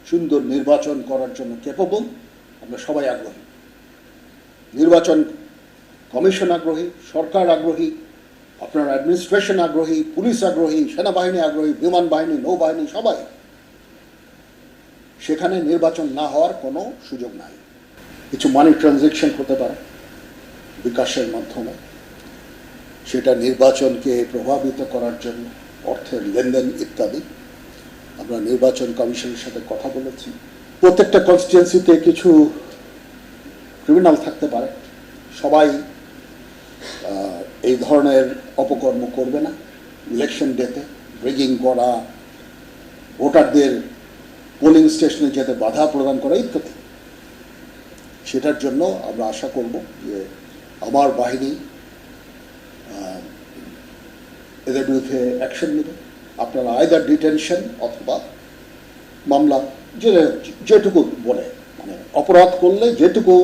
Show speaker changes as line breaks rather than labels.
সুন্দর নির্বাচন করার জন্য ক্যাপেবল। আমরা সবাই আগ্রহী, নির্বাচন কমিশন আগ্রহী, সরকার আগ্রহী, আপনার অ্যাডমিনিস্ট্রেশন আগ্রহী, পুলিশ আগ্রহী, সেনাবাহিনী আগ্রহী, বিমান বাহিনী, নৌবাহিনী, সবাই। সেখানে নির্বাচন না হওয়ার কোনো সুযোগ নাই। কিছু মানি ট্রানজ্যাকশন হতে পারে বিকাশের মাধ্যমে, সেটা নির্বাচনকে প্রভাবিত করার জন্য, অর্থের লেনদেন ইত্যাদি। আমরা নির্বাচন কমিশনের সাথে কথা বলেছি। প্রত্যেকটা কনস্টিটুয়েন্সিতে কিছু ক্রিমিনাল থাকতে পারে, সবাই এই ধরনের অপকর্ম করবে না। ইলেকশন ডেতে রিগিং করা, ভোটারদের পোলিং স্টেশনে যেতে বাধা প্রদান করা ইত্যাদি। সেটার জন্য আমরা আশা করব যে আমার বাহিনী এদের বিরুদ্ধে অ্যাকশন নেবে। আপনারা আইদার ডিটেনশন অথবা মামলা, যেটুকু বলে, মানে অপরাধ করলে যেটুকু